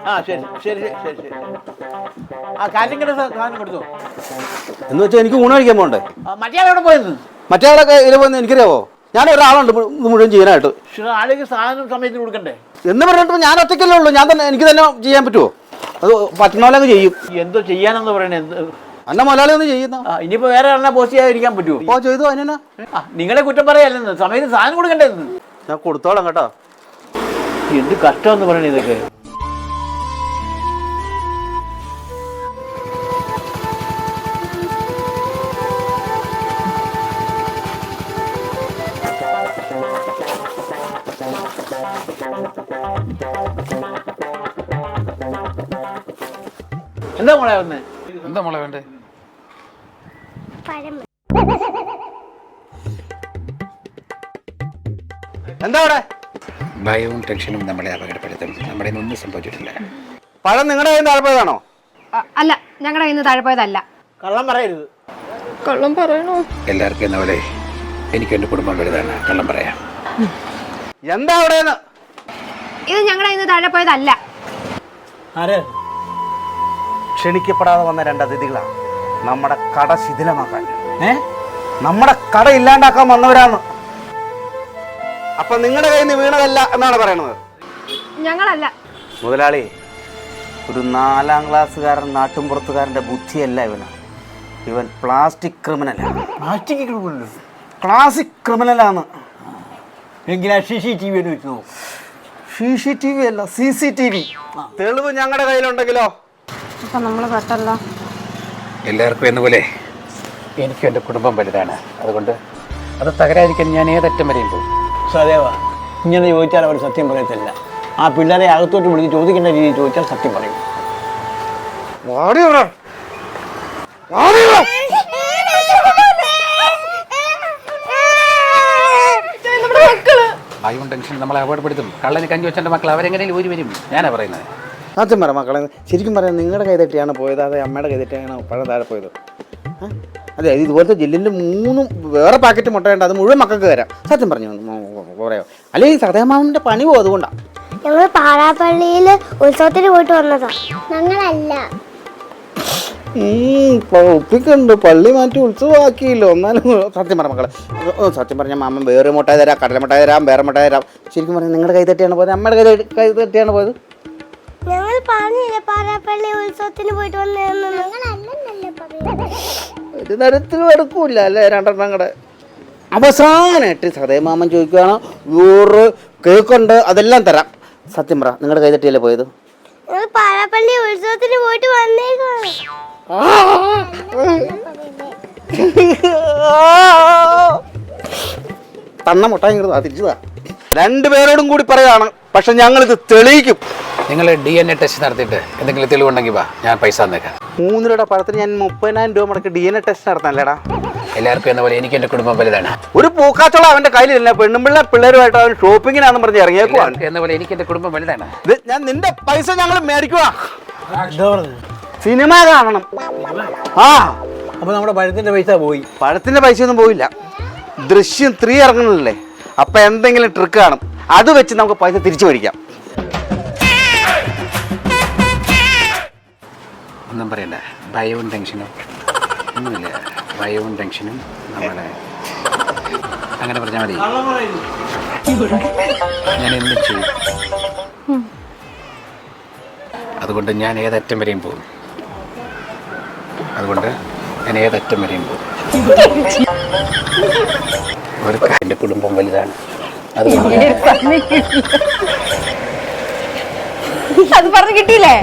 ആ ശരി ശരി ശരി ശരി ആ കാറ്റിങ്ങനെ സാധനം കൊടുത്തു എന്ന് വെച്ചാൽ എനിക്ക് ഊണ് കഴിക്കാൻ പോകണ്ടേ? മറ്റേ എവിടെ പോയത്? മറ്റേ ആളൊക്കെ ഇതിൽ പോയെന്ന് എനിക്കറിയാവോ? ഞാൻ ഒരാളുണ്ട് ഇത് മുഴുവൻ ചെയ്യാനായിട്ട്. ആളേക്ക് സാധനം സമയത്തിന് കൊടുക്കണ്ടേ എന്ന് പറഞ്ഞിട്ട് ഞാൻ ഒറ്റയ്ക്കല്ലേ ഉള്ളൂ. ഞാൻ തന്നെ എനിക്ക് തന്നെ ചെയ്യാൻ പറ്റുമോ? അത് പറ്റുന്നോലങ്ങ് ചെയ്യും. എന്തോ ചെയ്യാനെന്ന് പറയണേ? അന്ന മലയാളി ഒന്ന് ചെയ്യുന്ന ഇനിയിപ്പോ വേറെ ആളെ പോസ്റ്റ് ചെയ്യാതിരിക്കാൻ പറ്റുമോ? ചെയ്തു അതിനാ നിങ്ങളെ കുറ്റം പറയല്ലെന്ന് സമയത്ത് സാധനം കൊടുക്കണ്ടേ? ഞാൻ കൊടുത്തോളാം കേട്ടോ. എന്ത് കഷ്ടമെന്ന് പറയണേ ഇതൊക്കെ. എന്താ മോളെ വന്നേ? എന്താ മോളെ വേണ്ടേ? എന്താ അവിടെ? ഭയവും ടെൻഷനും നമ്മളെ അപകടപ്പെടുത്തും. നമ്മുടെ ഒന്നും സംഭവിച്ചിട്ടില്ല. പഴം നിങ്ങളുടെ കയ്യിൽ താഴ്പോയതാണോ? അല്ല, ഞങ്ങളുടെ കയ്യിൽ നിന്ന് താഴ്പോയതല്ല. കള്ളം പറയരുത്. കള്ളം പറയണോ? എല്ലാവർക്കും എന്ന പോലെ എനിക്ക് എൻ്റെ കുടുംബം വലുതാണ്. കള്ളം പറയാം. എന്താ അവിടെ? ഇത് ഞങ്ങളുടെ കയ്യിൽ നിന്ന് താഴ്പോയതല്ല. ആര്? ക്ഷണിക്കപ്പെടാതെ വന്ന രണ്ട് അതിഥികളാണ് നമ്മുടെ കട ശിഥിലമാക്കാൻ. നമ്മുടെ കട ഇല്ലാണ്ടാക്കാൻ വന്നവരാണ്. അപ്പൊ നിങ്ങളുടെ കയ്യിൽ നിന്ന് വീണതല്ല എന്നാണ് പറയണത്? ഞങ്ങളല്ല മുതലാളി. ഒരു 4ാം ക്ലാസ്സുകാരൻ നാട്ടുംപുറത്തുകാരന്റെ ബുദ്ധിയല്ല ഇവന്. ഇവൻ പ്ലാസ്റ്റിക് ക്രിമിനലാണ്. ക്ലാസിക് ക്രിമിനലാണ്. എങ്കിലാ CCTV വെച്ച് നോക്കും. CCTV അല്ല, CCTV. തെളിവ് ഞങ്ങളുടെ കയ്യിലുണ്ടെങ്കിലോ? അപ്പൊ നമ്മള് പെട്ടല്ലോ. എല്ലാവർക്കും എന്ന പോലെ എനിക്കും എൻ്റെ കുടുംബം വലുതാണ്. അതുകൊണ്ട് അത് തകരാതിരിക്കാൻ ഞാൻ ഏതറ്റം വരെയും പോകും. സദേവ, ഇങ്ങനെ ചോദിച്ചാൽ അവർ സത്യം പറയത്തില്ല. ആ പിള്ളേരെ അകത്തോട്ട് വിളിച്ച് ചോദിക്കേണ്ട രീതിയിൽ ചോദിച്ചാൽ സത്യം പറയും. ഭയവും ടെൻഷനും നമ്മളെ അപകടപ്പെടുത്തും. കള്ളന് കഞ്ഞി വെച്ചെൻ്റെ മക്കൾ അവരെങ്ങനെയും ഊരി വരും. ഞാനാ പറയുന്നത്. സത്യം പറ മക്കളെ, ശരിക്കും പറയാം, നിങ്ങളുടെ കൈ തെറ്റിയാണ് പോയത് അതെ അമ്മയുടെ കൈ തെറ്റിയാണ് പഴം താഴെ പോയത്? അതെ, ഇതുപോലത്തെ ജില്ലിൻ്റെ 3 വേറെ പാക്കറ്റ് മുട്ടയുണ്ട്. അത് മുഴുവൻ മക്കൾക്ക് തരാം. സത്യം പറഞ്ഞു പറയാമോ? അല്ലെ ഈ സദയമാമൻ്റെ പണി പോകും. അതുകൊണ്ടാണ് ഞങ്ങൾ പാറാപ്പള്ളിയിൽ ഉത്സവത്തിന് പോയിട്ട് വന്നതാ. ഞങ്ങളല്ല. ഒപ്പിക്കുന്നുണ്ട്. പള്ളി മാറ്റി ഉത്സവമാക്കിയില്ലോ. എന്നാലും സത്യം പറ മക്കളെ, സത്യം പറഞ്ഞാൽ മാമൻ വേറെ മുട്ടായി തരാം, കടല മുട്ടായി തരാം, വേറെ മുട്ടായി തരാം. ശരിക്കും പറഞ്ഞാൽ നിങ്ങളുടെ കൈ തെറ്റിയാണ് പോയത്, അമ്മയുടെ കൈ തെറ്റിയാണ് പോയത്. ഞങ്ങൾ പറഞ്ഞില്ലേ പാറാപ്പള്ളി ഉത്സവത്തിന് പോയിട്ട് വന്നതെന്ന്. ഒരു തരത്തിലും എടുക്കൂല അല്ലേ രണ്ടെണ്ണം കൂടെ. അവസാനമായിട്ട് സദയമാമൻ ചോദിക്കുകയാണ്, വേറെ കേക്കുണ്ട്, അതെല്ലാം തരാം. സത്യം പറ, നിങ്ങളുടെ കൈ തെറ്റിയല്ലേ പോയത്? ഞങ്ങൾ പാറാപ്പള്ളി ഉത്സവത്തിന് പോയിട്ട് വന്നേക്കാണ്. തന്ന മുട്ടായി ഇങ്ങോട്ട് തിരിച്ചതാ. 2 പേരോടും കൂടി പറയുകയാണ്, പക്ഷെ ഞങ്ങളിത് തെളിയിക്കും. നിങ്ങൾ DNA ടെസ്റ്റ് നടത്തിയിട്ട് എന്തെങ്കിലും തെളിവുണ്ടെങ്കിൽ വാ, ഞാൻ പൈസ തന്നേക്കാം. 3 രൂപയുടെ പഴത്തിന് ഞാൻ 30,000 രൂപ മുടക്കി DNA ടെസ്റ്റ് നടത്താനല്ലേടാ? എല്ലാവർക്കും എന്ന പോലെ എനിക്ക് എൻ്റെ കുടുംബം വലുതാണ്. ഒരു പൂക്കാച്ചോളം അവന്റെ കയ്യിലില്ല. പിള്ളേരുമായിട്ട് അവൻ ഷോപ്പിങ്ങിനാന്ന് പറഞ്ഞ് ഇറങ്ങിയേക്കുവാണ്. എന്ന പോലെ എനിക്ക് എൻ്റെ കുടുംബം വലുതാണ്. ഇത് ഞാൻ നിന്റെ പൈസ ഞങ്ങൾ മേടിക്കുക. സിനിമ കാണണം. അപ്പൊ നമ്മുടെ പഴത്തിന്റെ പൈസ പോയി. പഴത്തിന്റെ പൈസ ഒന്നും പോയില്ല. ദൃശ്യം 3 ഇറങ്ങുന്നില്ലേ? അപ്പൊ എന്തെങ്കിലും ട്രിക്ക് കാണും. അത് വെച്ച് നമുക്ക് പൈസ തിരിച്ചു മേടിക്കാം. ഒന്നും പറയണ്ട. ഭയവും ടെൻഷനും ഒന്നുമില്ല. ഭയവും ടെൻഷനും നമ്മളെ അങ്ങനെ പറഞ്ഞാൽ മതി. ഞാൻ എന്തും ചെയ്യും. അതുകൊണ്ട് ഞാൻ ഏതറ്റം വരെയും പോകും. എൻ്റെ കുടുംബം വലുതാണ്. അത് പറഞ്ഞു കിട്ടിയില്ലേ?